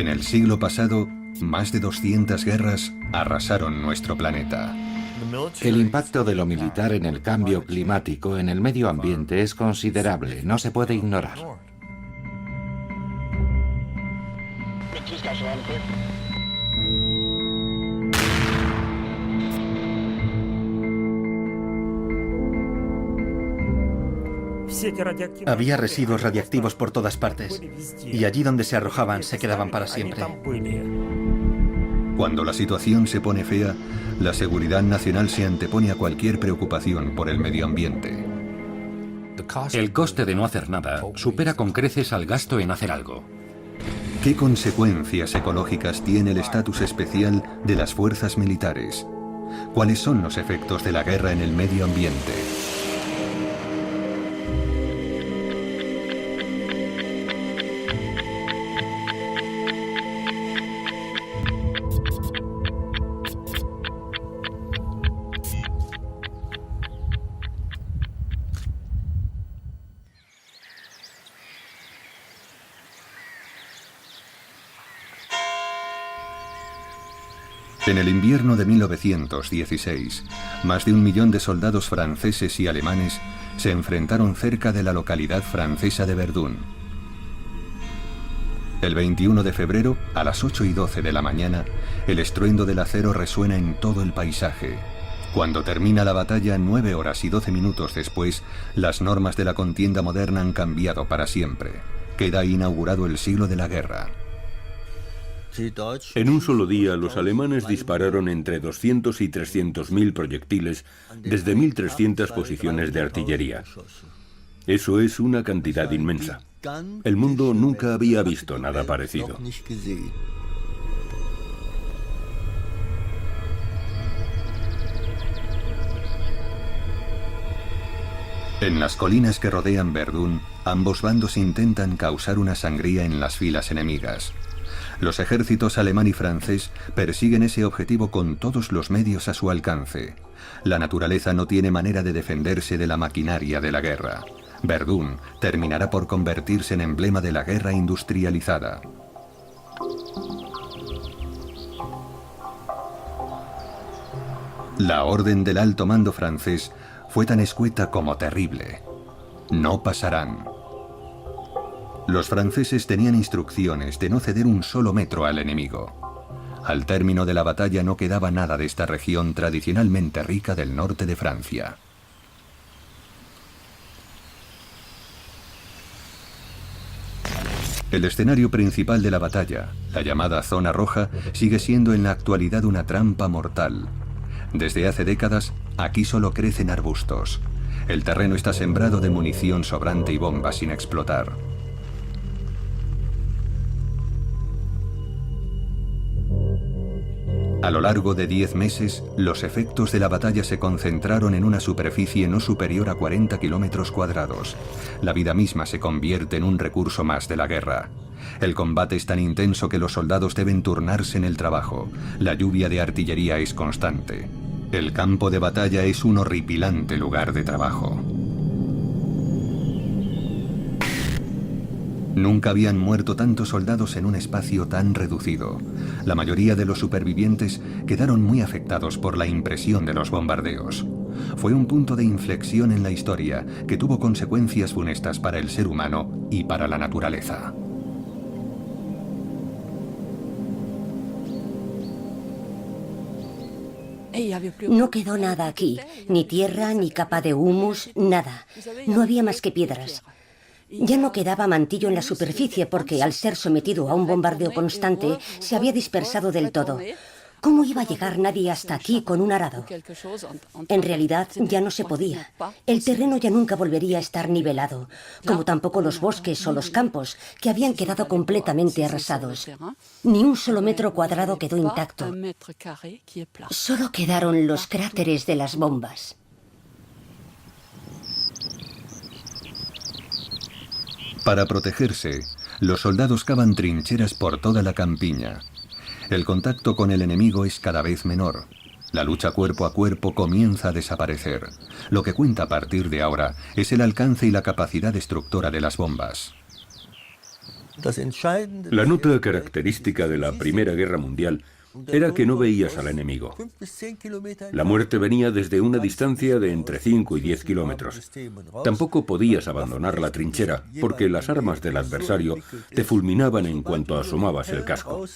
En el siglo pasado, más de 200 guerras arrasaron nuestro planeta. El impacto de lo militar en el cambio climático en el medio ambiente es considerable, no se puede ignorar. Había residuos radiactivos por todas partes, y allí donde se arrojaban se quedaban para siempre. Cuando la situación se pone fea, la seguridad nacional se antepone a cualquier preocupación por el medio ambiente. El coste de no hacer nada supera con creces al gasto en hacer algo. ¿Qué consecuencias ecológicas tiene el estatus especial de las fuerzas militares? ¿Cuáles son los efectos de la guerra en el medio ambiente? En el invierno de 1916, más de 1 millón de soldados franceses y alemanes se enfrentaron cerca de la localidad francesa de Verdún. El 21 de febrero, a las 8:12 de la mañana, el estruendo del acero resuena en todo el paisaje. Cuando termina la batalla, 9 horas y 12 minutos después, las normas de la contienda moderna han cambiado para siempre. Queda inaugurado el siglo de la guerra. En un solo día, los alemanes dispararon entre 200 y 300.000 proyectiles desde 1.300 posiciones de artillería. Eso es una cantidad inmensa. El mundo nunca había visto nada parecido. En las colinas que rodean Verdún, ambos bandos intentan causar una sangría en las filas enemigas. Los ejércitos alemán y francés persiguen ese objetivo con todos los medios a su alcance. La naturaleza no tiene manera de defenderse de la maquinaria de la guerra. Verdún terminará por convertirse en emblema de la guerra industrializada. La orden del alto mando francés fue tan escueta como terrible. No pasarán. Los franceses tenían instrucciones de no ceder un solo metro al enemigo. Al término de la batalla no quedaba nada de esta región tradicionalmente rica del norte de Francia. El escenario principal de la batalla, la llamada Zona Roja, sigue siendo en la actualidad una trampa mortal. Desde hace décadas, aquí solo crecen arbustos. El terreno está sembrado de munición sobrante y bombas sin explotar. A lo largo de 10 meses, los efectos de la batalla se concentraron en una superficie no superior a 40 kilómetros cuadrados. La vida misma se convierte en un recurso más de la guerra. El combate es tan intenso que los soldados deben turnarse en el trabajo. La lluvia de artillería es constante. El campo de batalla es un horripilante lugar de trabajo. Nunca habían muerto tantos soldados en un espacio tan reducido. La mayoría de los supervivientes quedaron muy afectados por la impresión de los bombardeos. Fue un punto de inflexión en la historia que tuvo consecuencias funestas para el ser humano y para la naturaleza. No quedó nada aquí, ni tierra, ni capa de humus, nada. No había más que piedras. Ya no quedaba mantillo en la superficie porque, al ser sometido a un bombardeo constante, se había dispersado del todo. ¿Cómo iba a llegar nadie hasta aquí con un arado? En realidad, ya no se podía. El terreno ya nunca volvería a estar nivelado, como tampoco los bosques o los campos, que habían quedado completamente arrasados. Ni un solo metro cuadrado quedó intacto. Solo quedaron los cráteres de las bombas. Para protegerse, los soldados cavan trincheras por toda la campiña. El contacto con el enemigo es cada vez menor. La lucha cuerpo a cuerpo comienza a desaparecer. Lo que cuenta a partir de ahora es el alcance y la capacidad destructora de las bombas. La nota característica de la Primera Guerra Mundial era que no veías al enemigo. La muerte venía desde una distancia de entre 5 y 10 kilómetros. Tampoco podías abandonar la trinchera, porque las armas del adversario te fulminaban en cuanto asomabas el casco.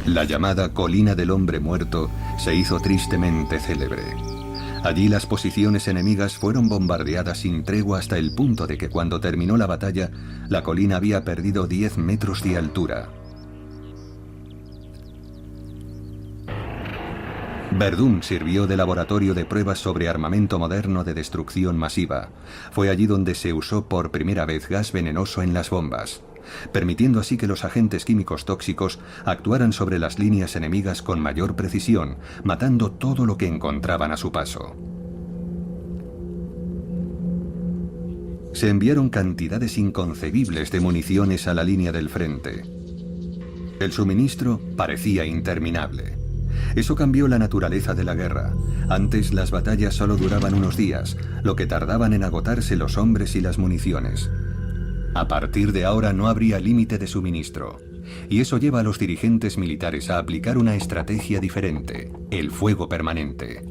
La llamada Colina del Hombre Muerto se hizo tristemente célebre. Allí las posiciones enemigas fueron bombardeadas sin tregua hasta el punto de que cuando terminó la batalla, la colina había perdido 10 metros de altura. Verdún sirvió de laboratorio de pruebas sobre armamento moderno de destrucción masiva. Fue allí donde se usó por primera vez gas venenoso en las bombas, permitiendo así que los agentes químicos tóxicos actuaran sobre las líneas enemigas con mayor precisión, matando todo lo que encontraban a su paso. Se enviaron cantidades inconcebibles de municiones a la línea del frente. El suministro parecía interminable. Eso cambió la naturaleza de la guerra. Antes las batallas solo duraban unos días, lo que tardaban en agotarse los hombres y las municiones. A partir de ahora no habría límite de suministro, y eso lleva a los dirigentes militares a aplicar una estrategia diferente, el fuego permanente.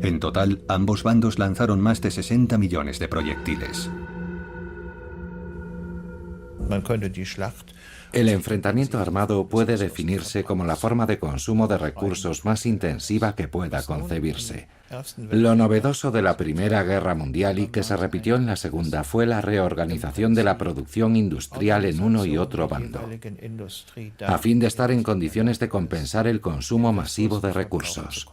En total, ambos bandos lanzaron más de 60 millones de proyectiles. El enfrentamiento armado puede definirse como la forma de consumo de recursos más intensiva que pueda concebirse. Lo novedoso de la Primera Guerra Mundial y que se repitió en la Segunda fue la reorganización de la producción industrial en uno y otro bando, a fin de estar en condiciones de compensar el consumo masivo de recursos.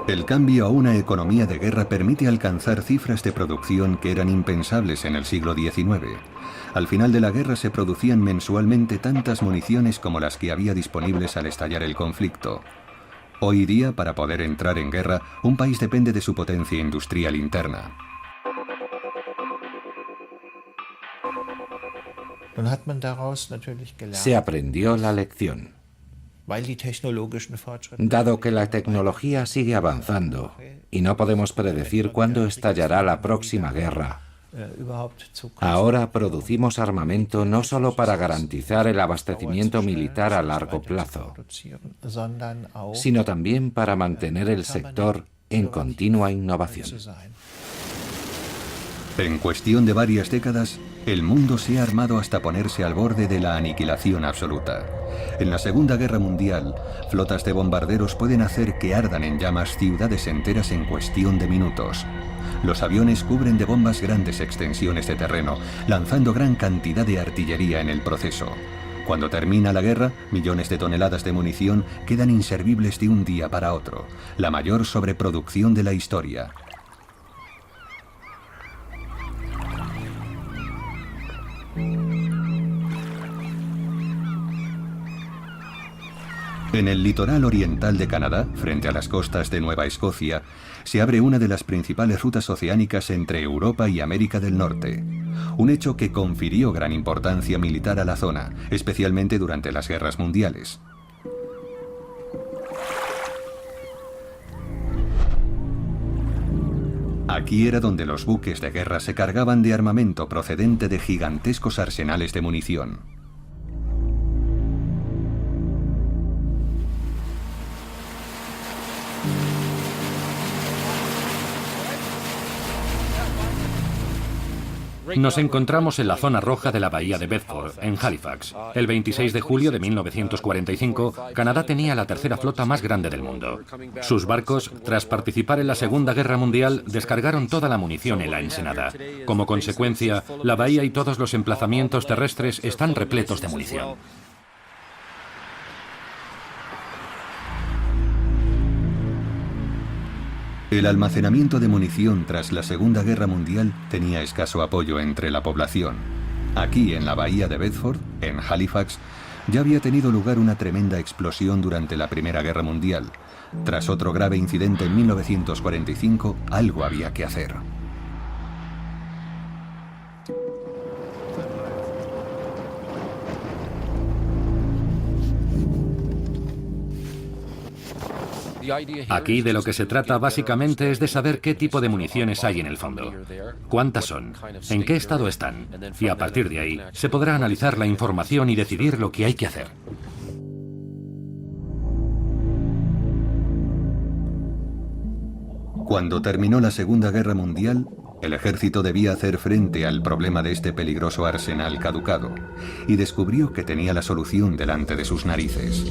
El cambio a una economía de guerra permite alcanzar cifras de producción que eran impensables en el siglo XIX. Al final de la guerra se producían mensualmente tantas municiones como las que había disponibles al estallar el conflicto. Hoy día, para poder entrar en guerra, un país depende de su potencia industrial interna. Se aprendió la lección. Dado que la tecnología sigue avanzando y no podemos predecir cuándo estallará la próxima guerra, ahora producimos armamento no solo para garantizar el abastecimiento militar a largo plazo, sino también para mantener el sector en continua innovación. En cuestión de varias décadas, el mundo se ha armado hasta ponerse al borde de la aniquilación absoluta. En la Segunda Guerra Mundial, flotas de bombarderos pueden hacer que ardan en llamas ciudades enteras en cuestión de minutos. Los aviones cubren de bombas grandes extensiones de terreno, lanzando gran cantidad de artillería en el proceso. Cuando termina la guerra, millones de toneladas de munición quedan inservibles de un día para otro, la mayor sobreproducción de la historia. En el litoral oriental de Canadá, frente a las costas de Nueva Escocia, se abre una de las principales rutas oceánicas entre Europa y América del Norte. Un hecho que confirió gran importancia militar a la zona, especialmente durante las guerras mundiales. Aquí era donde los buques de guerra se cargaban de armamento procedente de gigantescos arsenales de munición. Nos encontramos en la zona roja de la bahía de Bedford, en Halifax. El 26 de julio de 1945, Canadá tenía la tercera flota más grande del mundo. Sus barcos, tras participar en la Segunda Guerra Mundial, descargaron toda la munición en la Ensenada. Como consecuencia, la bahía y todos los emplazamientos terrestres están repletos de munición. El almacenamiento de munición tras la Segunda Guerra Mundial tenía escaso apoyo entre la población. Aquí, en la bahía de Bedford, en Halifax, Ya había tenido lugar una tremenda explosión durante la Primera Guerra Mundial. Tras otro grave incidente en 1945, algo había que hacer. Aquí de lo que se trata básicamente es de saber qué tipo de municiones hay en el fondo, cuántas son, en qué estado están, y a partir de ahí se podrá analizar la información y decidir lo que hay que hacer. Cuando terminó la Segunda Guerra Mundial, el ejército debía hacer frente al problema de este peligroso arsenal caducado, y descubrió que tenía la solución delante de sus narices.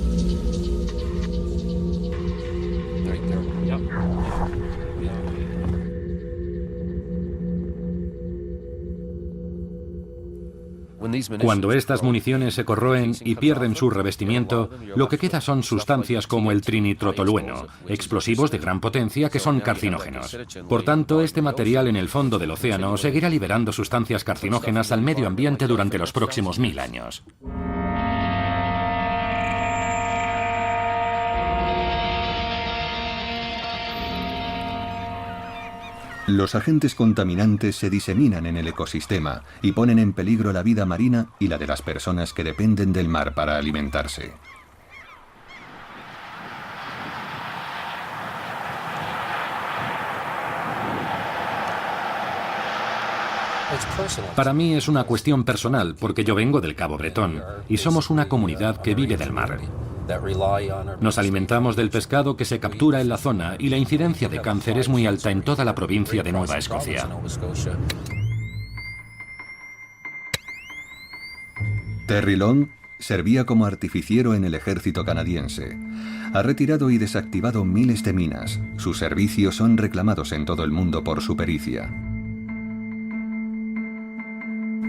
Cuando estas municiones se corroen y pierden su revestimiento, lo que queda son sustancias como el trinitrotolueno, explosivos de gran potencia que son carcinógenos. Por tanto, este material en el fondo del océano seguirá liberando sustancias carcinógenas al medio ambiente durante los próximos 1000 años. Los agentes contaminantes se diseminan en el ecosistema y ponen en peligro la vida marina y la de las personas que dependen del mar para alimentarse. Para mí es una cuestión personal porque yo vengo del Cabo Bretón y somos una comunidad que vive del mar. Nos alimentamos del pescado que se captura en la zona y la incidencia de cáncer es muy alta en toda la provincia de Nueva Escocia. Terry Long servía como artificiero en el ejército canadiense. Ha retirado y desactivado miles de minas. Sus servicios son reclamados en todo el mundo por su pericia.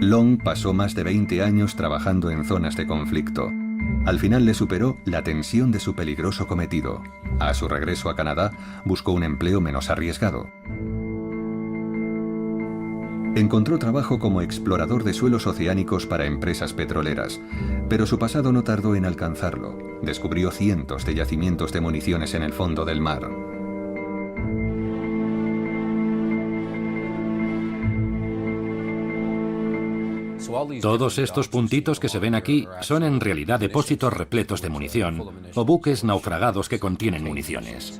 Long pasó más de 20 años trabajando en zonas de conflicto. Al final le superó la tensión de su peligroso cometido. A su regreso a Canadá, buscó un empleo menos arriesgado. Encontró trabajo como explorador de suelos oceánicos para empresas petroleras, pero su pasado no tardó en alcanzarlo. Descubrió cientos de yacimientos de municiones en el fondo del mar. Todos estos puntitos que se ven aquí son en realidad depósitos repletos de munición o buques naufragados que contienen municiones.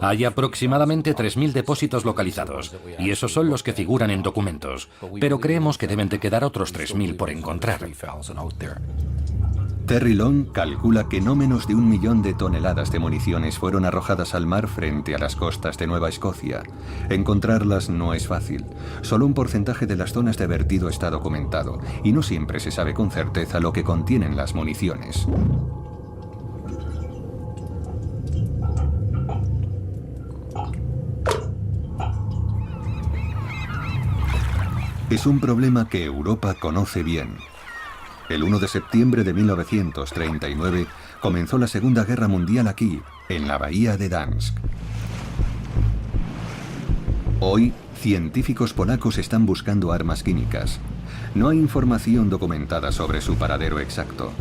Hay aproximadamente 3000 depósitos localizados, y esos son los que figuran en documentos, pero creemos que deben de quedar otros 3000 por encontrar. Terry Long calcula que no menos de 1 millón de toneladas de municiones fueron arrojadas al mar frente a las costas de Nueva Escocia. Encontrarlas no es fácil. Solo un porcentaje de las zonas de vertido está documentado, y no siempre se sabe con certeza lo que contienen las municiones. Es un problema que Europa conoce bien. El 1 de septiembre de 1939 comenzó la Segunda Guerra Mundial aquí, en la bahía de Gdańsk. Hoy, científicos polacos están buscando armas químicas. No hay información documentada sobre su paradero exacto.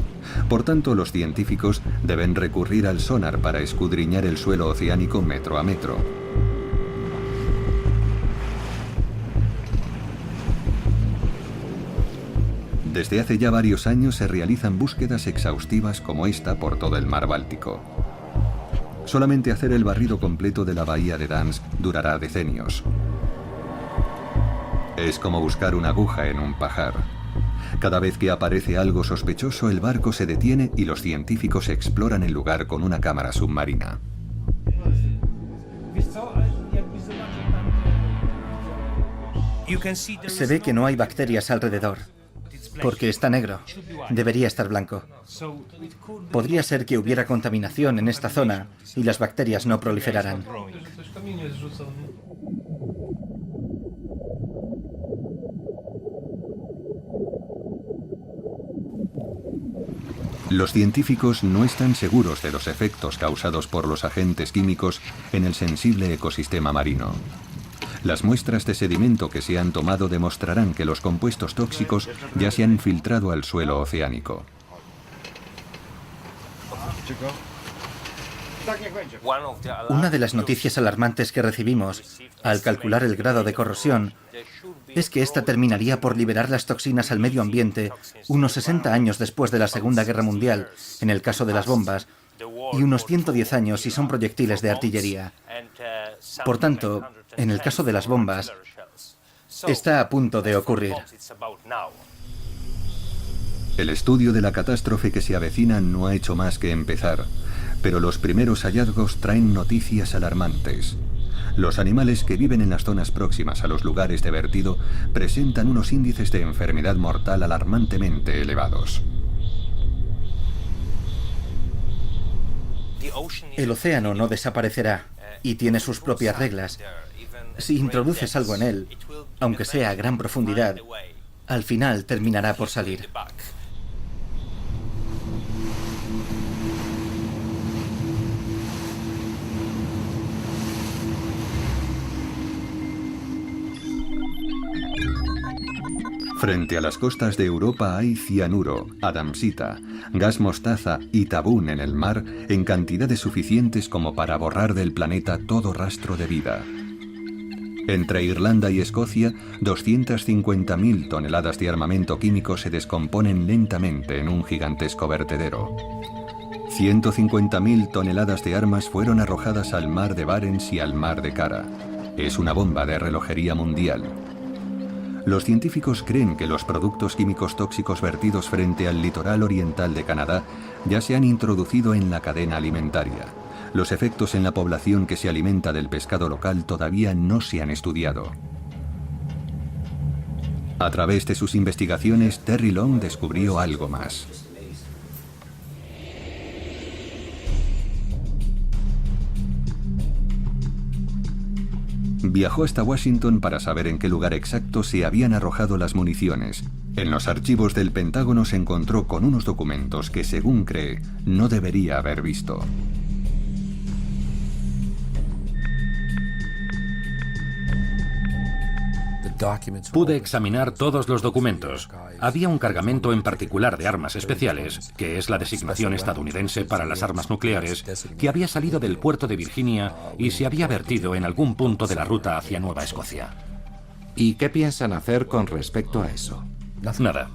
Por tanto, los científicos deben recurrir al sonar para escudriñar el suelo oceánico metro a metro. Desde hace ya varios años se realizan búsquedas exhaustivas como esta por todo el mar Báltico. Solamente hacer el barrido completo de la bahía de Gdańsk durará decenios. Es como buscar una aguja en un pajar. Cada vez que aparece algo sospechoso, el barco se detiene y los científicos exploran el lugar con una cámara submarina. Se ve que no hay bacterias alrededor, porque está negro. Debería estar blanco. Podría ser que hubiera contaminación en esta zona y las bacterias no proliferaran. Los científicos no están seguros de los efectos causados por los agentes químicos en el sensible ecosistema marino. Las muestras de sedimento que se han tomado demostrarán que los compuestos tóxicos ya se han filtrado al suelo oceánico. Una de las noticias alarmantes que recibimos al calcular el grado de corrosión es que esta terminaría por liberar las toxinas al medio ambiente unos 60 años después de la Segunda Guerra Mundial, en el caso de las bombas, y unos 110 años si son proyectiles de artillería. Por tanto, en el caso de las bombas, está a punto de ocurrir. El estudio de la catástrofe que se avecina no ha hecho más que empezar, pero los primeros hallazgos traen noticias alarmantes. Los animales que viven en las zonas próximas a los lugares de vertido presentan unos índices de enfermedad mortal alarmantemente elevados. El océano no desaparecerá y tiene sus propias reglas. Si introduces algo en él, aunque sea a gran profundidad, al final terminará por salir. Frente a las costas de Europa hay cianuro, adamsita, gas mostaza y tabún en el mar en cantidades suficientes como para borrar del planeta todo rastro de vida. Entre Irlanda y Escocia, 250.000 toneladas de armamento químico se descomponen lentamente en un gigantesco vertedero. 150.000 toneladas de armas fueron arrojadas al mar de Barents y al mar de Kara. Es una bomba de relojería mundial. Los científicos creen que los productos químicos tóxicos vertidos frente al litoral oriental de Canadá ya se han introducido en la cadena alimentaria. Los efectos en la población que se alimenta del pescado local todavía no se han estudiado. A través de sus investigaciones, Terry Long descubrió algo más. Viajó hasta Washington para saber en qué lugar exacto se habían arrojado las municiones. En los archivos del Pentágono se encontró con unos documentos que, según cree, no debería haber visto. Pude examinar todos los documentos. Había un cargamento en particular de armas especiales, que es la designación estadounidense para las armas nucleares, que había salido del puerto de Virginia y se había vertido en algún punto de la ruta hacia Nueva Escocia. ¿Y qué piensan hacer con respecto a eso? Nada.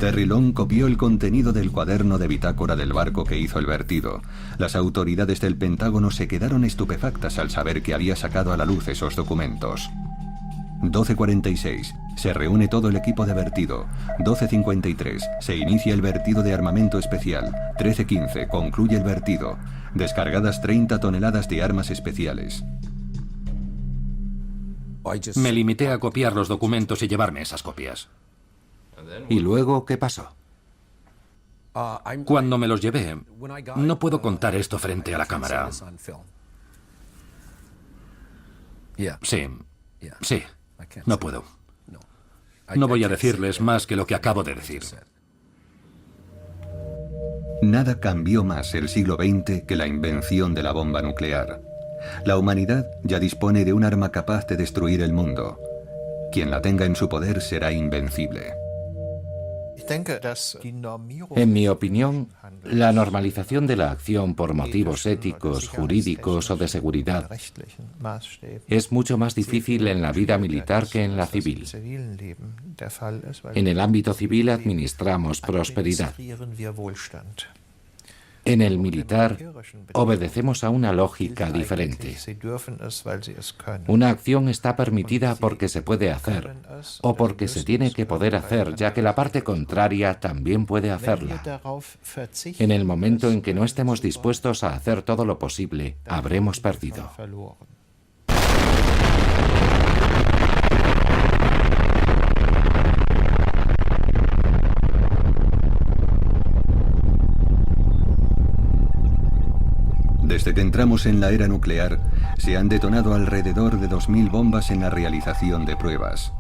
Terry Long copió el contenido del cuaderno de bitácora del barco que hizo el vertido. Las autoridades del Pentágono se quedaron estupefactas al saber que había sacado a la luz esos documentos. 12:46. Se reúne todo el equipo de vertido. 12:53. Se inicia el vertido de armamento especial. 13:15. Concluye el vertido. Descargadas 30 toneladas de armas especiales. Me limité a copiar los documentos y llevarme esas copias. ¿Y luego qué pasó? Cuando me los llevé, no puedo contar esto frente a la cámara. Sí, no puedo. No voy a decirles más que lo que acabo de decir. Nada cambió más el siglo XX que la invención de la bomba nuclear. La humanidad ya dispone de un arma capaz de destruir el mundo. Quien la tenga en su poder será invencible. En mi opinión, la normalización de la acción por motivos éticos, jurídicos o de seguridad es mucho más difícil en la vida militar que en la civil. En el ámbito civil administramos prosperidad. En el militar obedecemos a una lógica diferente. Una acción está permitida porque se puede hacer o porque se tiene que poder hacer, ya que la parte contraria también puede hacerla. En el momento en que no estemos dispuestos a hacer todo lo posible, habremos perdido. Desde que entramos en la era nuclear, se han detonado alrededor de 2000 bombas en la realización de pruebas.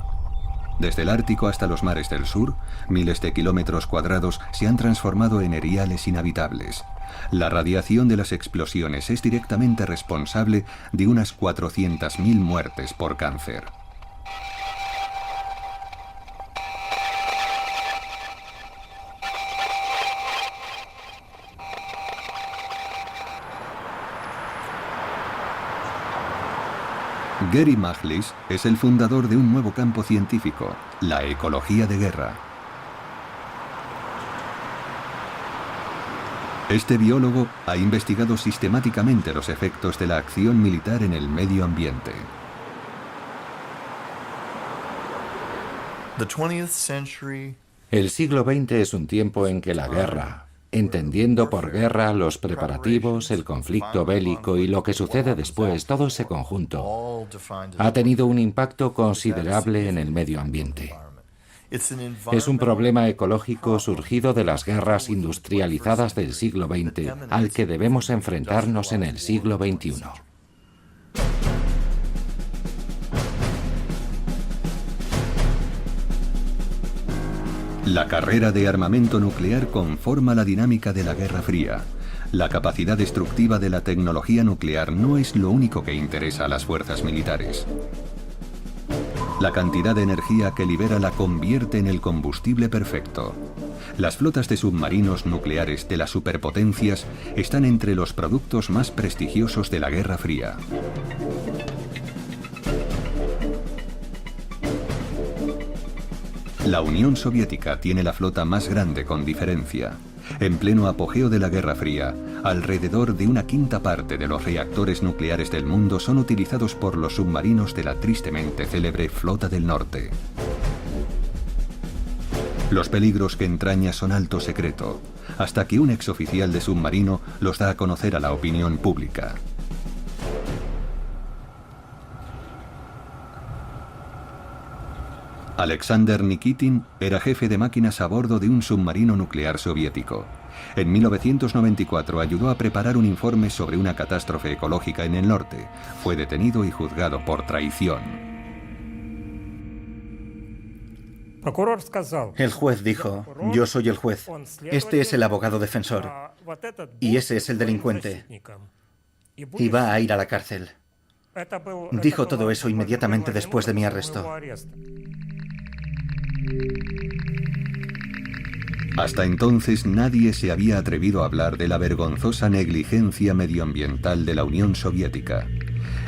Desde el Ártico hasta los mares del sur, miles de kilómetros cuadrados se han transformado en eriales inhabitables. La radiación de las explosiones es directamente responsable de unas 400.000 muertes por cáncer. Gary Maglis es el fundador de un nuevo campo científico, la ecología de guerra. Este biólogo ha investigado sistemáticamente los efectos de la acción militar en el medio ambiente. El siglo XX es un tiempo en que la guerra, entendiendo por guerra los preparativos, el conflicto bélico y lo que sucede después, todo ese conjunto, ha tenido un impacto considerable en el medio ambiente. Es un problema ecológico surgido de las guerras industrializadas del siglo XX al que debemos enfrentarnos en el siglo XXI. La carrera de armamento nuclear conforma la dinámica de la Guerra Fría. La capacidad destructiva de la tecnología nuclear no es lo único que interesa a las fuerzas militares. La cantidad de energía que libera la convierte en el combustible perfecto. Las flotas de submarinos nucleares de las superpotencias están entre los productos más prestigiosos de la Guerra Fría. La Unión Soviética tiene la flota más grande con diferencia. En pleno apogeo de la Guerra Fría, alrededor de una quinta parte de los reactores nucleares del mundo son utilizados por los submarinos de la tristemente célebre Flota del Norte. Los peligros que entraña son alto secreto, hasta que un exoficial de submarino los da a conocer a la opinión pública. Alexander Nikitin era jefe de máquinas a bordo de un submarino nuclear soviético. En 1994 ayudó a preparar un informe sobre una catástrofe ecológica en el norte. Fue detenido y juzgado por traición. El juez dijo, yo soy el juez. Este es el abogado defensor. Y ese es el delincuente. Y va a ir a la cárcel. Dijo todo eso inmediatamente después de mi arresto. Hasta entonces nadie se había atrevido a hablar de la vergonzosa negligencia medioambiental de la Unión Soviética.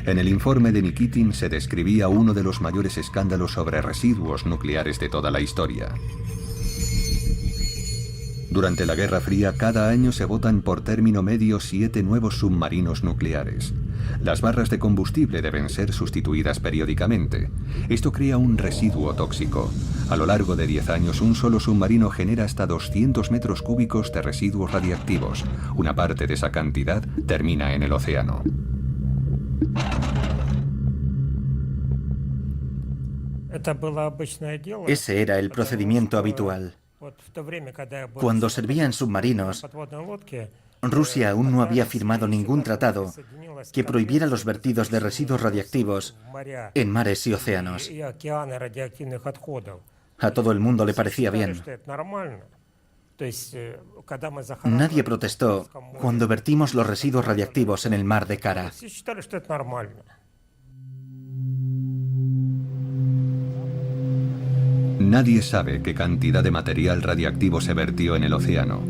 En el informe de Nikitin se describía uno de los mayores escándalos sobre residuos nucleares de toda la historia. Durante la Guerra Fría, cada año se botan por término medio 7 nuevos submarinos nucleares. Las barras de combustible deben ser sustituidas periódicamente. Esto crea un residuo tóxico. A lo largo de 10 años, un solo submarino genera hasta 200 metros cúbicos de residuos radiactivos. Una parte de esa cantidad termina en el océano. Ese era el procedimiento habitual. Cuando servía en submarinos, Rusia aún no había firmado ningún tratado que prohibiera los vertidos de residuos radiactivos en mares y océanos. A todo el mundo le parecía bien. Nadie protestó cuando vertimos los residuos radiactivos en el mar de Kara. Nadie sabe qué cantidad de material radiactivo se vertió en el océano.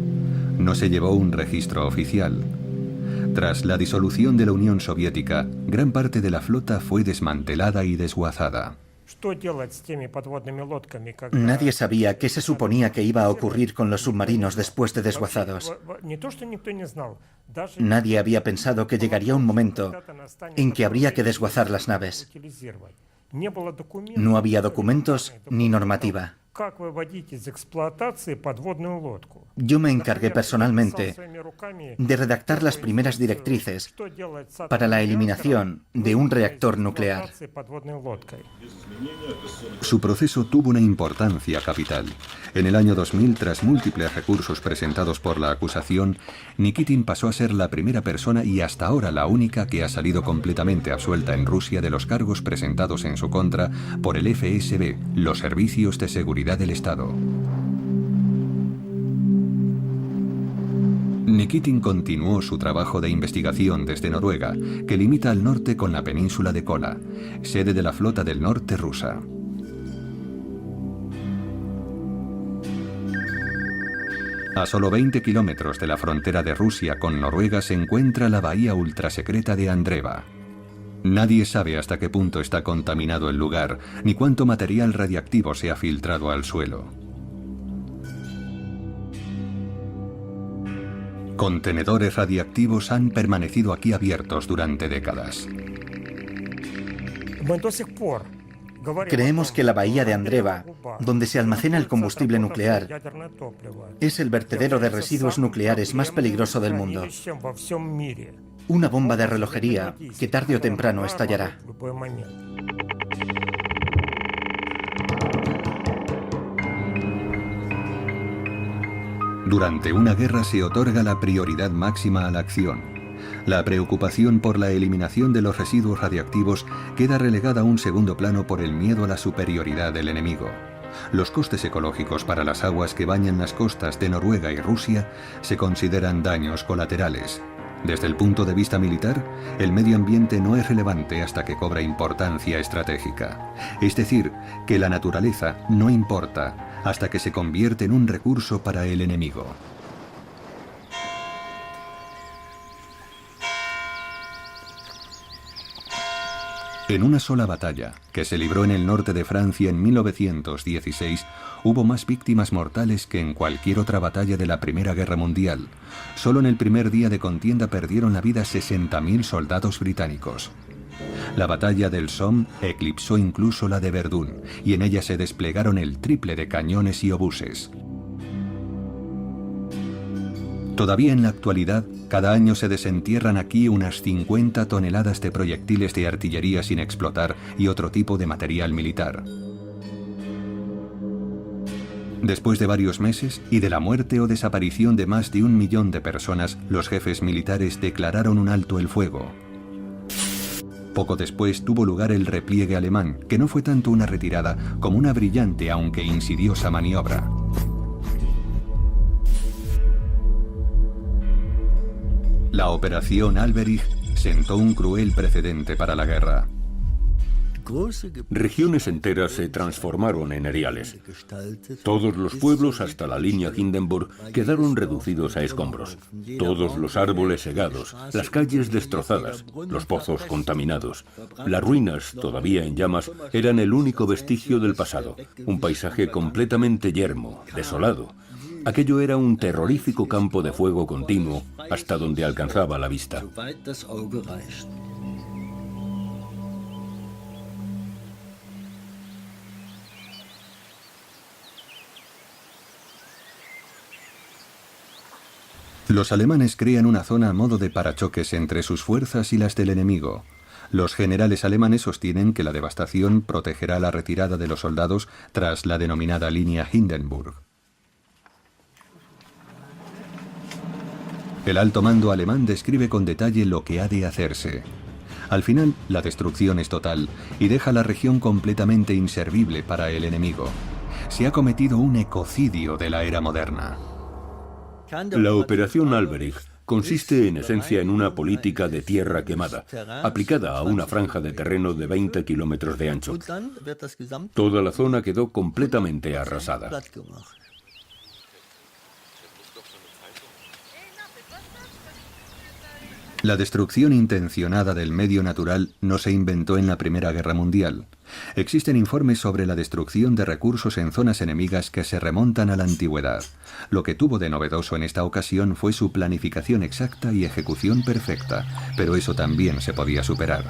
No se llevó un registro oficial. Tras la disolución de la Unión Soviética, gran parte de la flota fue desmantelada y desguazada. Nadie sabía qué se suponía que iba a ocurrir con los submarinos después de desguazados. Nadie había pensado que llegaría un momento en que habría que desguazar las naves. No había documentos ni normativa. Yo me encargué personalmente de redactar las primeras directrices para la eliminación de un reactor nuclear. Su proceso tuvo una importancia capital. En el año 2000, tras múltiples recursos presentados por la acusación, Nikitin pasó a ser la primera persona y hasta ahora la única que ha salido completamente absuelta en Rusia de los cargos presentados en su contra por el FSB, los Servicios de Seguridad del Estado. Nikitin continuó su trabajo de investigación desde Noruega, que limita al norte con la península de Kola, sede de la Flota del Norte rusa. A solo 20 kilómetros de la frontera de Rusia con Noruega se encuentra la bahía ultrasecreta de Andreva. Nadie sabe hasta qué punto está contaminado el lugar, ni cuánto material radiactivo se ha filtrado al suelo. Contenedores radiactivos han permanecido aquí abiertos durante décadas. Creemos que la bahía de Andreva, donde se almacena el combustible nuclear, es el vertedero de residuos nucleares más peligroso del mundo. Una bomba de relojería que tarde o temprano estallará. Durante una guerra se otorga la prioridad máxima a la acción. La preocupación por la eliminación de los residuos radiactivos queda relegada a un segundo plano por el miedo a la superioridad del enemigo. Los costes ecológicos para las aguas que bañan las costas de Noruega y Rusia se consideran daños colaterales. Desde el punto de vista militar, el medio ambiente no es relevante hasta que cobra importancia estratégica. Es decir, que la naturaleza no importa hasta que se convierte en un recurso para el enemigo. En una sola batalla, que se libró en el norte de Francia en 1916, hubo más víctimas mortales que en cualquier otra batalla de la Primera Guerra Mundial. Solo en el primer día de contienda perdieron la vida 60.000 soldados británicos. La batalla del Somme eclipsó incluso la de Verdún, y en ella se desplegaron el triple de cañones y obuses. Todavía en la actualidad, cada año se desentierran aquí unas 50 toneladas de proyectiles de artillería sin explotar y otro tipo de material militar. Después de varios meses y de la muerte o desaparición de más de 1 millón de personas, los jefes militares declararon un alto el fuego. Poco después tuvo lugar el repliegue alemán, que no fue tanto una retirada como una brillante aunque insidiosa maniobra. La Operación Alberich sentó un cruel precedente para la guerra. Regiones enteras se transformaron en eriales. Todos los pueblos hasta la línea Hindenburg quedaron reducidos a escombros. Todos los árboles segados, las calles destrozadas, los pozos contaminados. Las ruinas, todavía en llamas, eran el único vestigio del pasado. Un paisaje completamente yermo, desolado. Aquello era un terrorífico campo de fuego continuo hasta donde alcanzaba la vista. Los alemanes crean una zona a modo de parachoques entre sus fuerzas y las del enemigo. Los generales alemanes sostienen que la devastación protegerá la retirada de los soldados tras la denominada línea Hindenburg. El alto mando alemán describe con detalle lo que ha de hacerse. Al final, la destrucción es total y deja la región completamente inservible para el enemigo. Se ha cometido un ecocidio de la era moderna. La Operación Alberich consiste en esencia en una política de tierra quemada, aplicada a una franja de terreno de 20 kilómetros de ancho. Toda la zona quedó completamente arrasada. La destrucción intencionada del medio natural no se inventó en la Primera Guerra Mundial. Existen informes sobre la destrucción de recursos en zonas enemigas que se remontan a la antigüedad. Lo que tuvo de novedoso en esta ocasión fue su planificación exacta y ejecución perfecta, pero eso también se podía superar.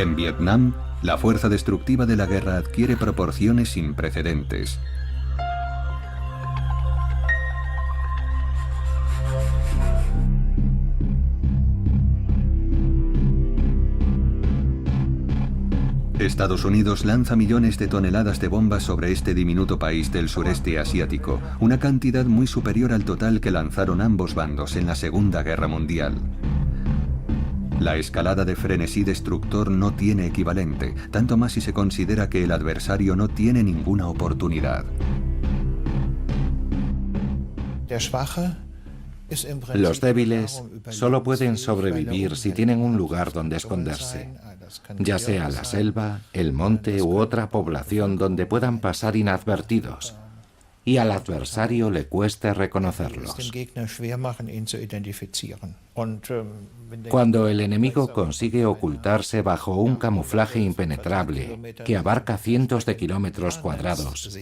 En Vietnam, la fuerza destructiva de la guerra adquiere proporciones sin precedentes. Estados Unidos lanza millones de toneladas de bombas sobre este diminuto país del sureste asiático, una cantidad muy superior al total que lanzaron ambos bandos en la Segunda Guerra Mundial. La escalada de frenesí destructor no tiene equivalente, tanto más si se considera que el adversario no tiene ninguna oportunidad. Los débiles solo pueden sobrevivir si tienen un lugar donde esconderse, ya sea la selva, el monte u otra población donde puedan pasar inadvertidos, y al adversario le cueste reconocerlos. Cuando el enemigo consigue ocultarse bajo un camuflaje impenetrable que abarca cientos de kilómetros cuadrados,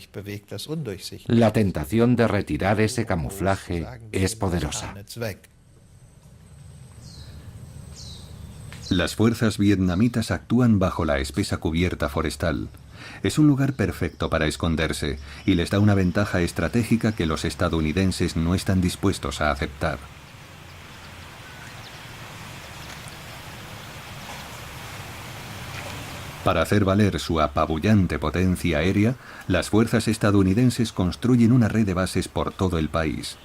la tentación de retirar ese camuflaje es poderosa. Las fuerzas vietnamitas actúan bajo la espesa cubierta forestal. Es un lugar perfecto para esconderse y les da una ventaja estratégica que los estadounidenses no están dispuestos a aceptar. Para hacer valer su apabullante potencia aérea, las fuerzas estadounidenses construyen una red de bases por todo el país.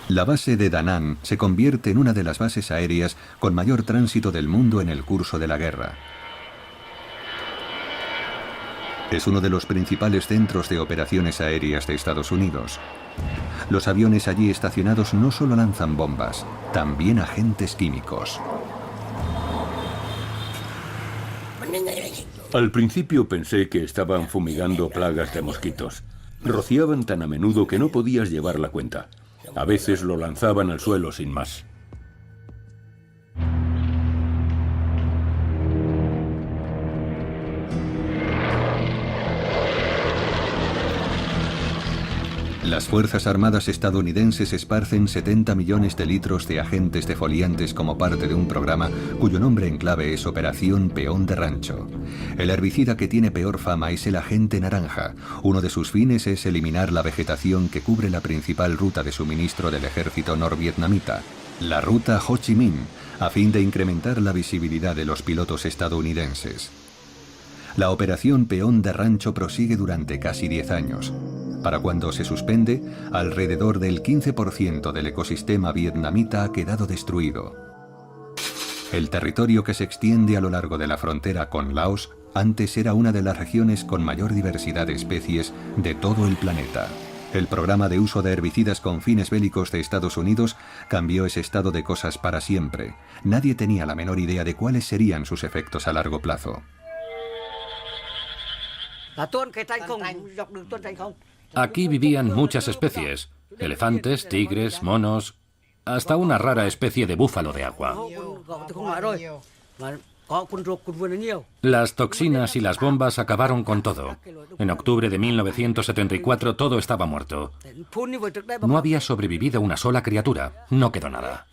La base de Da Nang se convierte en una de las bases aéreas con mayor tránsito del mundo en el curso de la guerra. Es uno de los principales centros de operaciones aéreas de Estados Unidos. Los aviones allí estacionados no solo lanzan bombas, también agentes químicos. Al principio pensé que estaban fumigando plagas de mosquitos. Rociaban tan a menudo que no podías llevar la cuenta. A veces lo lanzaban al suelo sin más. Las Fuerzas Armadas estadounidenses esparcen 70 millones de litros de agentes defoliantes como parte de un programa cuyo nombre en clave es Operación Peón de Rancho. El herbicida que tiene peor fama es el agente naranja. Uno de sus fines es eliminar la vegetación que cubre la principal ruta de suministro del ejército norvietnamita, la ruta Ho Chi Minh, a fin de incrementar la visibilidad de los pilotos estadounidenses. La operación Peón de Rancho prosigue durante casi 10 años. Para cuando se suspende, alrededor del 15% del ecosistema vietnamita ha quedado destruido. El territorio que se extiende a lo largo de la frontera con Laos antes era una de las regiones con mayor diversidad de especies de todo el planeta. El programa de uso de herbicidas con fines bélicos de Estados Unidos cambió ese estado de cosas para siempre. Nadie tenía la menor idea de cuáles serían sus efectos a largo plazo. Aquí vivían muchas especies: elefantes, tigres, monos, hasta una rara especie de búfalo de agua. Las toxinas y las bombas acabaron con todo. En octubre de 1974 todo estaba muerto. No había sobrevivido una sola criatura. No quedó nada.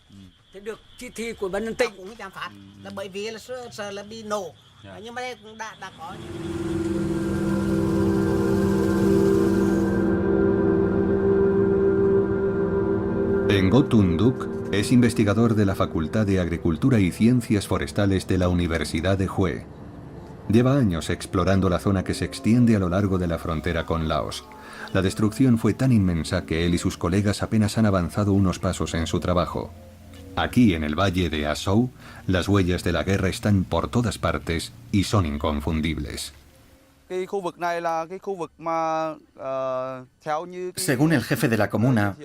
Ngo Tun Duc es investigador de la Facultad de Agricultura y Ciencias Forestales de la Universidad de Hue. Lleva años explorando la zona que se extiende a lo largo de la frontera con Laos. La destrucción fue tan inmensa que él y sus colegas apenas han avanzado unos pasos en su trabajo. Aquí, en el valle de A Sou, las huellas de la guerra están por todas partes y son inconfundibles. Según el jefe de la comuna,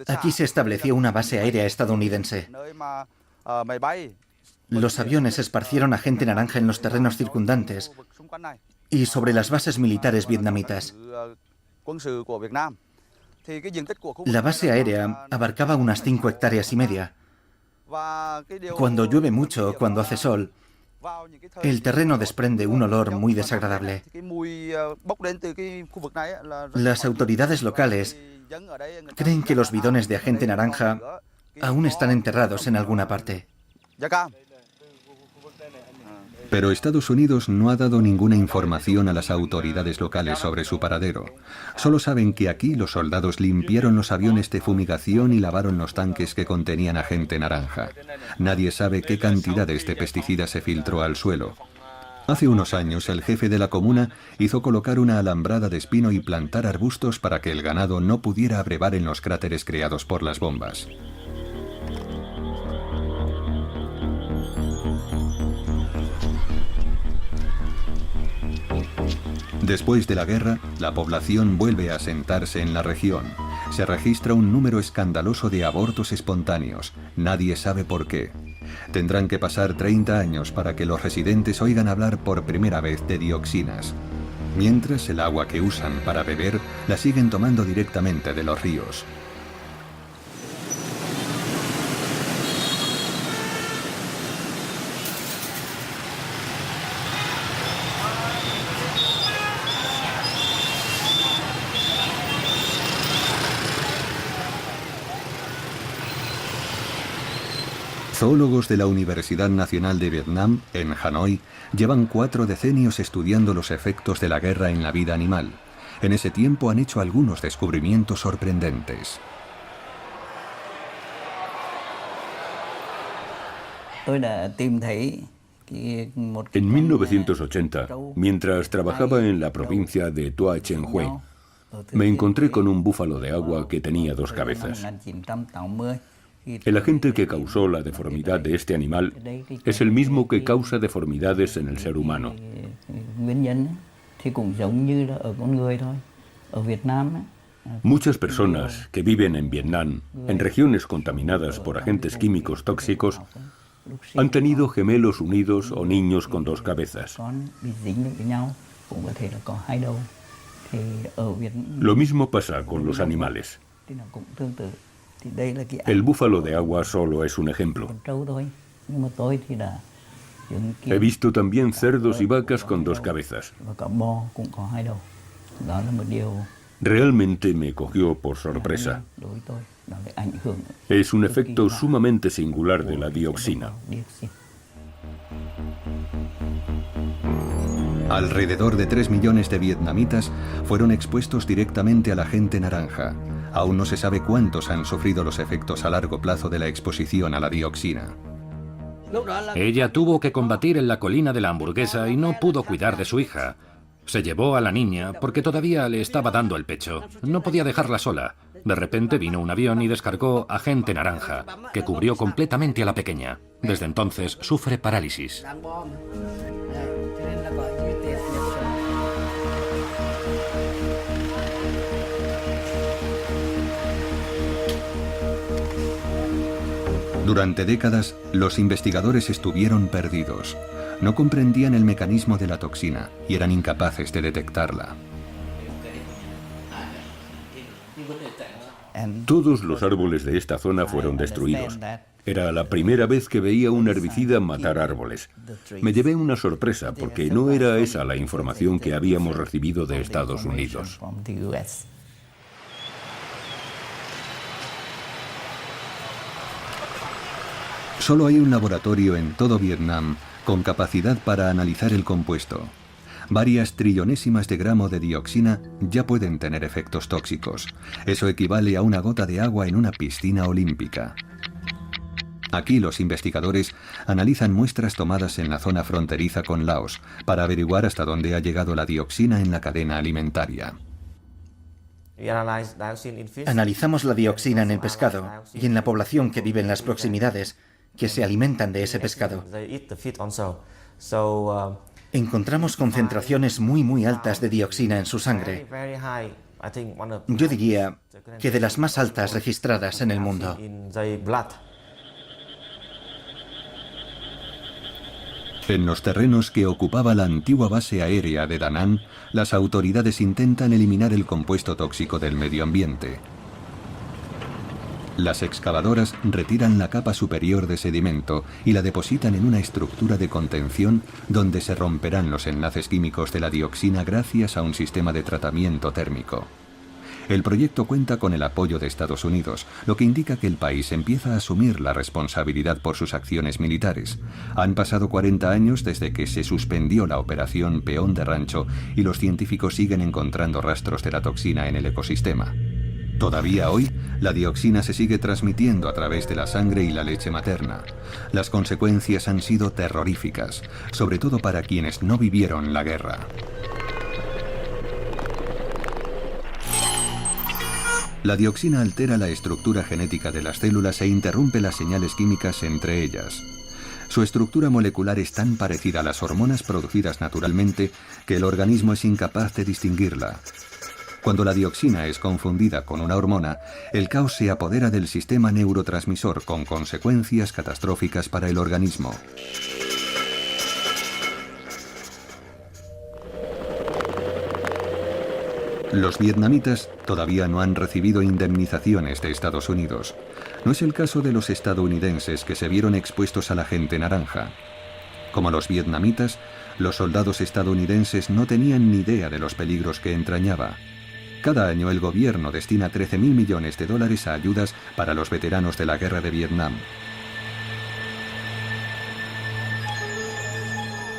aquí se estableció una base aérea estadounidense. Los aviones esparcieron agente naranja en los terrenos circundantes y sobre las bases militares vietnamitas. La base aérea abarcaba unas 5 hectáreas y media. Cuando llueve mucho, cuando hace sol, el terreno desprende un olor muy desagradable. Las autoridades locales creen que los bidones de agente naranja Aún están enterrados en alguna parte. Pero Estados Unidos no ha dado ninguna información a las autoridades locales sobre su paradero. Solo saben que aquí los soldados limpiaron los aviones de fumigación y lavaron los tanques que contenían agente naranja. Nadie sabe qué cantidades de pesticidas se filtró al suelo. Hace unos años, el jefe de la comuna hizo colocar una alambrada de espino y plantar arbustos para que el ganado no pudiera abrevar en los cráteres creados por las bombas. Después de la guerra, la población vuelve a asentarse en la región. Se registra un número escandaloso de abortos espontáneos. Nadie sabe por qué. Tendrán que pasar 30 años para que los residentes oigan hablar por primera vez de dioxinas. Mientras, el agua que usan para beber la siguen tomando directamente de los ríos. Zoólogos de la Universidad Nacional de Vietnam, en Hanoi, llevan 4 decenios estudiando los efectos de la guerra en la vida animal. En ese tiempo han hecho algunos descubrimientos sorprendentes. En 1980, mientras trabajaba en la provincia de Toa Chuen Hue, me encontré con un búfalo de agua que tenía 2 cabezas. El agente que causó la deformidad de este animal es el mismo que causa deformidades en el ser humano. Muchas personas que viven en Vietnam, en regiones contaminadas por agentes químicos tóxicos, han tenido gemelos unidos o niños con 2 cabezas. Lo mismo pasa con los animales. El búfalo de agua solo es un ejemplo. He visto también cerdos y vacas con 2 cabezas. Realmente me cogió por sorpresa. Es un efecto sumamente singular de la dioxina. Alrededor de 3 millones de vietnamitas fueron expuestos directamente al agente naranja. Aún no se sabe cuántos han sufrido los efectos a largo plazo de la exposición a la dioxina. Ella tuvo que combatir en la colina de la hamburguesa y no pudo cuidar de su hija. Se llevó a la niña porque todavía le estaba dando el pecho. No podía dejarla sola. De repente vino un avión y descargó agente naranja, que cubrió completamente a la pequeña. Desde entonces sufre parálisis. Durante décadas, los investigadores estuvieron perdidos. No comprendían el mecanismo de la toxina y eran incapaces de detectarla. Todos los árboles de esta zona fueron destruidos. Era la primera vez que veía un herbicida matar árboles. Me llevé una sorpresa porque no era esa la información que habíamos recibido de Estados Unidos. Solo hay un laboratorio en todo Vietnam con capacidad para analizar el compuesto. Varias trillonésimas de gramo de dioxina ya pueden tener efectos tóxicos. Eso equivale a una gota de agua en una piscina olímpica. Aquí los investigadores analizan muestras tomadas en la zona fronteriza con Laos para averiguar hasta dónde ha llegado la dioxina en la cadena alimentaria. Analizamos la dioxina en el pescado y en la población que vive en las proximidades, que se alimentan de ese pescado. Encontramos concentraciones muy altas de dioxina en su sangre. Yo diría que de las más altas registradas en el mundo. En los terrenos que ocupaba la antigua base aérea de Da Nang, las autoridades intentan eliminar el compuesto tóxico del medio ambiente. Las excavadoras retiran la capa superior de sedimento y la depositan en una estructura de contención donde se romperán los enlaces químicos de la dioxina gracias a un sistema de tratamiento térmico. El proyecto cuenta con el apoyo de Estados Unidos, lo que indica que el país empieza a asumir la responsabilidad por sus acciones militares. Han pasado 40 años desde que se suspendió la operación Peón de Rancho y los científicos siguen encontrando rastros de la toxina en el ecosistema. Todavía hoy, la dioxina se sigue transmitiendo a través de la sangre y la leche materna. Las consecuencias han sido terroríficas, sobre todo para quienes no vivieron la guerra. La dioxina altera la estructura genética de las células e interrumpe las señales químicas entre ellas. Su estructura molecular es tan parecida a las hormonas producidas naturalmente que el organismo es incapaz de distinguirla. Cuando la dioxina es confundida con una hormona, el caos se apodera del sistema neurotransmisor con consecuencias catastróficas para el organismo. Los vietnamitas todavía no han recibido indemnizaciones de Estados Unidos. No es el caso de los estadounidenses que se vieron expuestos a la gente naranja. Como los vietnamitas, los soldados estadounidenses no tenían ni idea de los peligros que entrañaba. Cada año el gobierno destina $13.000 millones a ayudas para los veteranos de la guerra de Vietnam.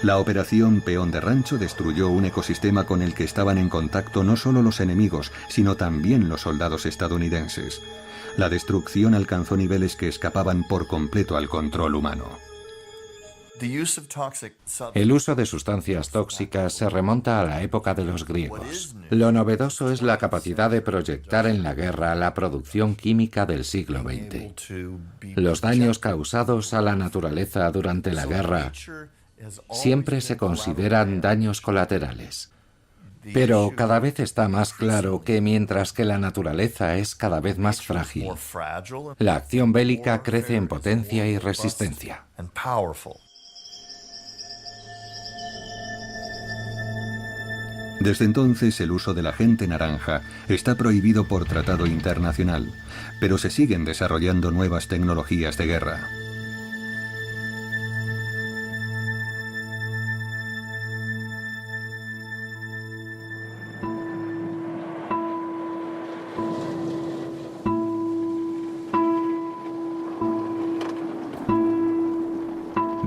La operación Peón de Rancho destruyó un ecosistema con el que estaban en contacto no solo los enemigos, sino también los soldados estadounidenses. La destrucción alcanzó niveles que escapaban por completo al control humano. El uso de sustancias tóxicas se remonta a la época de los griegos. Lo novedoso es la capacidad de proyectar en la guerra la producción química del siglo XX. Los daños causados a la naturaleza durante la guerra siempre se consideran daños colaterales. Pero cada vez está más claro que mientras que la naturaleza es cada vez más frágil, la acción bélica crece en potencia y resistencia. Desde entonces el uso del agente naranja está prohibido por tratado internacional, pero se siguen desarrollando nuevas tecnologías de guerra.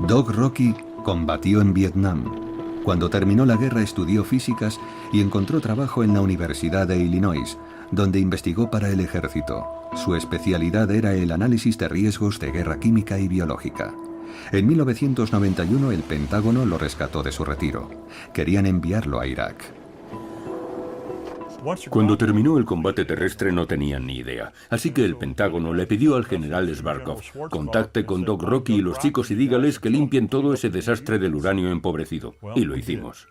Doc Rocky combatió en Vietnam. Cuando terminó la guerra estudió físicas y encontró trabajo en la Universidad de Illinois, donde investigó para el ejército. Su especialidad era el análisis de riesgos de guerra química y biológica. En 1991 el Pentágono lo rescató de su retiro. Querían enviarlo a Irak. Cuando terminó el combate terrestre no tenían ni idea, así que el Pentágono le pidió al general Schwarzkopf: contacte con Doc Rocky y los chicos y dígales que limpien todo ese desastre del uranio empobrecido. Y lo hicimos.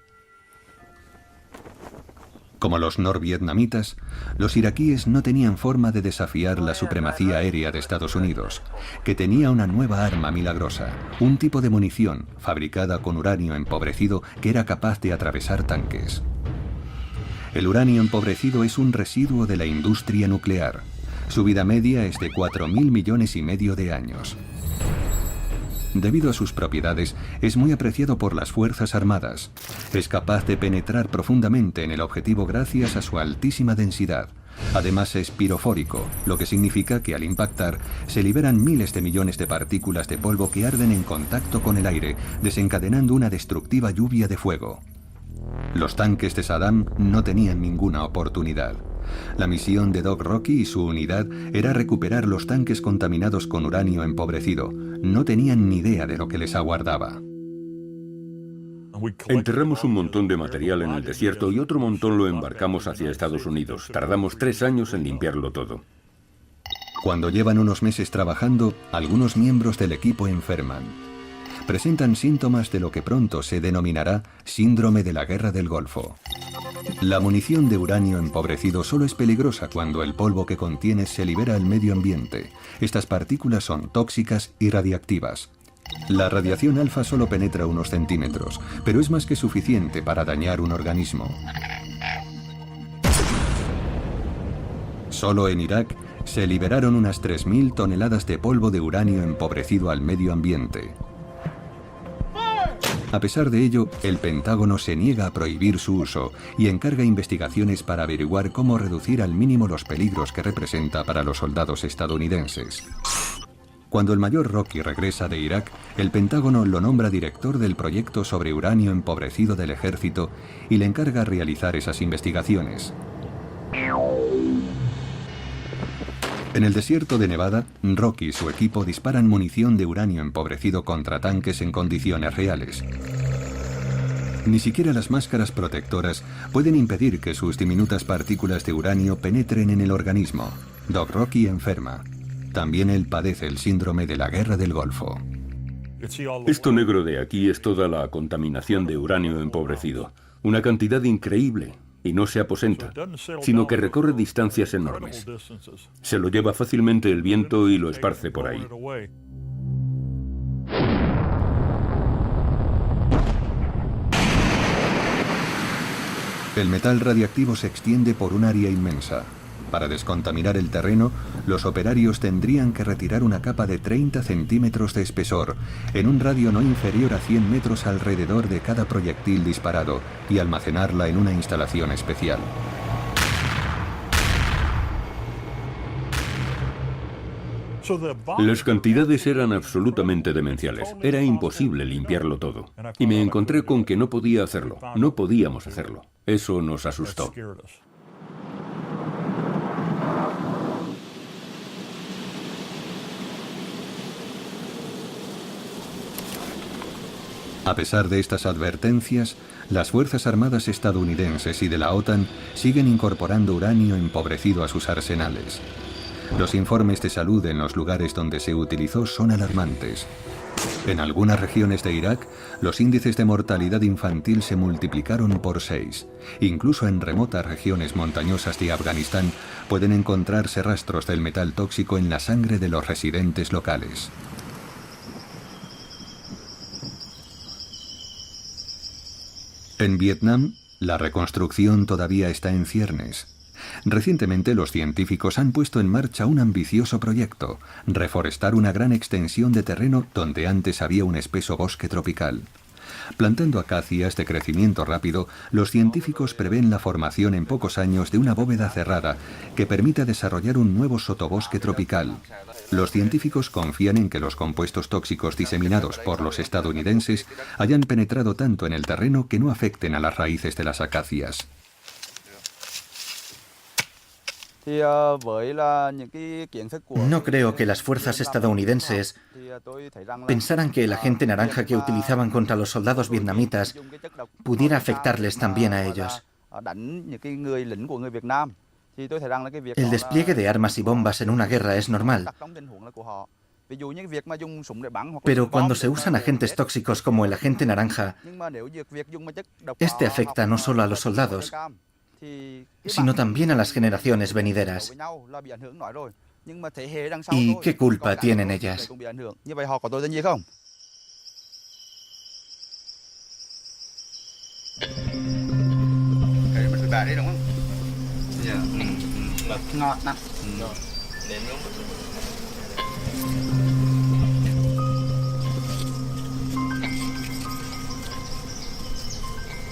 Como los norvietnamitas, los iraquíes no tenían forma de desafiar la supremacía aérea de Estados Unidos, que tenía una nueva arma milagrosa, un tipo de munición fabricada con uranio empobrecido que era capaz de atravesar tanques. El uranio empobrecido es un residuo de la industria nuclear. Su vida media es de 4.000 millones y medio de años. Debido a sus propiedades, es muy apreciado por las Fuerzas Armadas. Es capaz de penetrar profundamente en el objetivo gracias a su altísima densidad. Además es pirofórico, lo que significa que al impactar se liberan miles de millones de partículas de polvo que arden en contacto con el aire, desencadenando una destructiva lluvia de fuego. Los tanques de Saddam no tenían ninguna oportunidad. La misión de Doc Rocky y su unidad era recuperar los tanques contaminados con uranio empobrecido. No tenían ni idea de lo que les aguardaba. Enterramos un montón de material en el desierto y otro montón lo embarcamos hacia Estados Unidos. Tardamos 3 años en limpiarlo todo. Cuando llevan unos meses trabajando, algunos miembros del equipo enferman. Presentan síntomas de lo que pronto se denominará síndrome de la guerra del Golfo. La munición de uranio empobrecido solo es peligrosa cuando el polvo que contiene se libera al medio ambiente. Estas partículas son tóxicas y radiactivas. La radiación alfa solo penetra unos centímetros, pero es más que suficiente para dañar un organismo. Solo en Irak se liberaron unas 3.000 toneladas de polvo de uranio empobrecido al medio ambiente. A pesar de ello, el Pentágono se niega a prohibir su uso y encarga investigaciones para averiguar cómo reducir al mínimo los peligros que representa para los soldados estadounidenses. Cuando el mayor Rocky regresa de Irak, el Pentágono lo nombra director del proyecto sobre uranio empobrecido del ejército y le encarga realizar esas investigaciones. En el desierto de Nevada, Rocky y su equipo disparan munición de uranio empobrecido contra tanques en condiciones reales. Ni siquiera las máscaras protectoras pueden impedir que sus diminutas partículas de uranio penetren en el organismo. Doc Rocky enferma. También él padece el síndrome de la Guerra del Golfo. Esto negro de aquí es toda la contaminación de uranio empobrecido. Una cantidad increíble. Y no se aposenta, sino que recorre distancias enormes. Se lo lleva fácilmente el viento y lo esparce por ahí. El metal radiactivo se extiende por un área inmensa. Para descontaminar el terreno, los operarios tendrían que retirar una capa de 30 centímetros de espesor, en un radio no inferior a 100 metros alrededor de cada proyectil disparado, y almacenarla en una instalación especial. Las cantidades eran absolutamente demenciales. Era imposible limpiarlo todo. Y me encontré con que no podía hacerlo. No podíamos hacerlo. Eso nos asustó. A pesar de estas advertencias, las Fuerzas Armadas estadounidenses y de la OTAN siguen incorporando uranio empobrecido a sus arsenales. Los informes de salud en los lugares donde se utilizó son alarmantes. En algunas regiones de Irak, los índices de mortalidad infantil se multiplicaron por 6. Incluso en remotas regiones montañosas de Afganistán pueden encontrarse rastros del metal tóxico en la sangre de los residentes locales. En Vietnam, la reconstrucción todavía está en ciernes. Recientemente los científicos han puesto en marcha un ambicioso proyecto: reforestar una gran extensión de terreno donde antes había un espeso bosque tropical. Plantando acacias de crecimiento rápido, los científicos prevén la formación en pocos años de una bóveda cerrada que permita desarrollar un nuevo sotobosque tropical. Los científicos confían en que los compuestos tóxicos diseminados por los estadounidenses hayan penetrado tanto en el terreno que no afecten a las raíces de las acacias. No creo que las fuerzas estadounidenses pensaran que el agente naranja que utilizaban contra los soldados vietnamitas pudiera afectarles también a ellos. El despliegue de armas y bombas en una guerra es normal. Pero cuando se usan agentes tóxicos como el agente naranja, este afecta no solo a los soldados, sino también a las generaciones venideras. ¿Y qué culpa tienen ellas?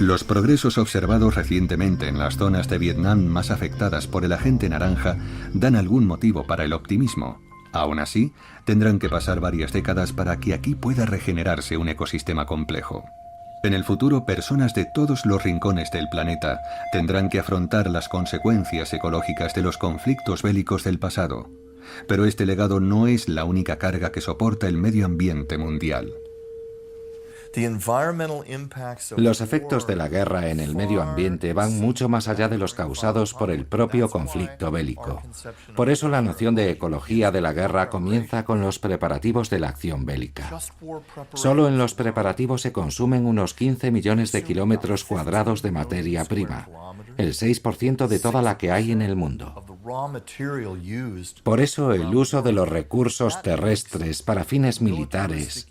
Los progresos observados recientemente en las zonas de Vietnam más afectadas por el agente naranja dan algún motivo para el optimismo. Aún así, tendrán que pasar varias décadas para que aquí pueda regenerarse un ecosistema complejo. En el futuro, personas de todos los rincones del planeta tendrán que afrontar las consecuencias ecológicas de los conflictos bélicos del pasado. Pero este legado no es la única carga que soporta el medio ambiente mundial. Los efectos de la guerra en el medio ambiente van mucho más allá de los causados por el propio conflicto bélico. Por eso la noción de ecología de la guerra comienza con los preparativos de la acción bélica. Solo en los preparativos se consumen unos 15 millones de kilómetros cuadrados de materia prima, el 6% de toda la que hay en el mundo. Por eso el uso de los recursos terrestres para fines militares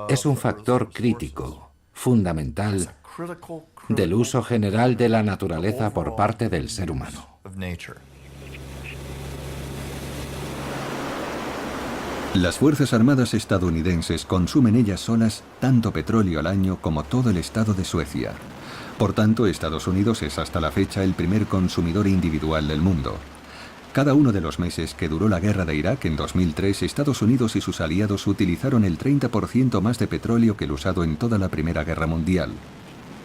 es un factor crítico, fundamental, del uso general de la naturaleza por parte del ser humano. Las Fuerzas Armadas estadounidenses consumen ellas solas tanto petróleo al año como todo el estado de Suecia. Por tanto, Estados Unidos es hasta la fecha el primer consumidor individual del mundo. Cada uno de los meses que duró la guerra de Irak en 2003, Estados Unidos y sus aliados utilizaron el 30% más de petróleo que el usado en toda la Primera Guerra Mundial.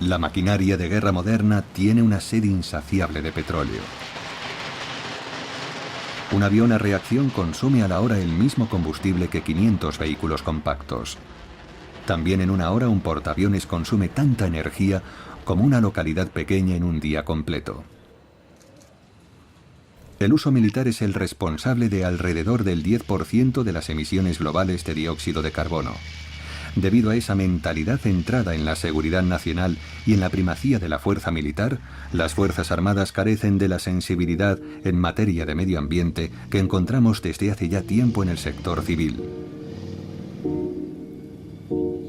La maquinaria de guerra moderna tiene una sed insaciable de petróleo. Un avión a reacción consume a la hora el mismo combustible que 500 vehículos compactos. También en una hora un portaaviones consume tanta energía como una localidad pequeña en un día completo. El uso militar es el responsable de alrededor del 10% de las emisiones globales de dióxido de carbono. Debido a esa mentalidad centrada en la seguridad nacional y en la primacía de la fuerza militar, las Fuerzas Armadas carecen de la sensibilidad en materia de medio ambiente que encontramos desde hace ya tiempo en el sector civil.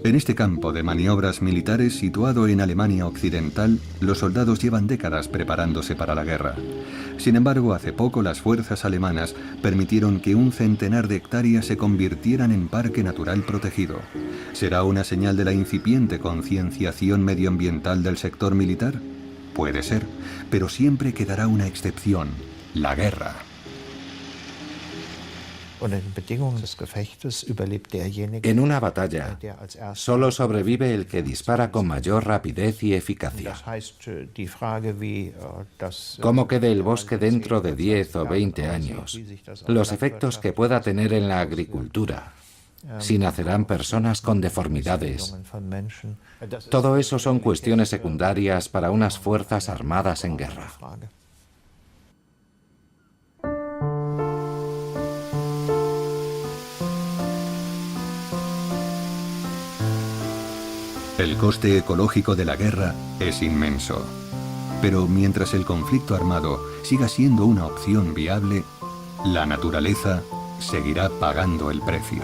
En este campo de maniobras militares situado en Alemania Occidental, los soldados llevan décadas preparándose para la guerra. Sin embargo, hace poco las fuerzas alemanas permitieron que un centenar de hectáreas se convirtieran en parque natural protegido. ¿Será una señal de la incipiente concienciación medioambiental del sector militar? Puede ser, pero siempre quedará una excepción: la guerra. En una batalla, solo sobrevive el que dispara con mayor rapidez y eficacia. ¿Cómo quede el bosque dentro de 10 o 20 años? Los efectos que pueda tener en la agricultura. Si nacerán personas con deformidades. Todo eso son cuestiones secundarias para unas fuerzas armadas en guerra. El coste ecológico de la guerra es inmenso. Pero mientras el conflicto armado siga siendo una opción viable, la naturaleza seguirá pagando el precio.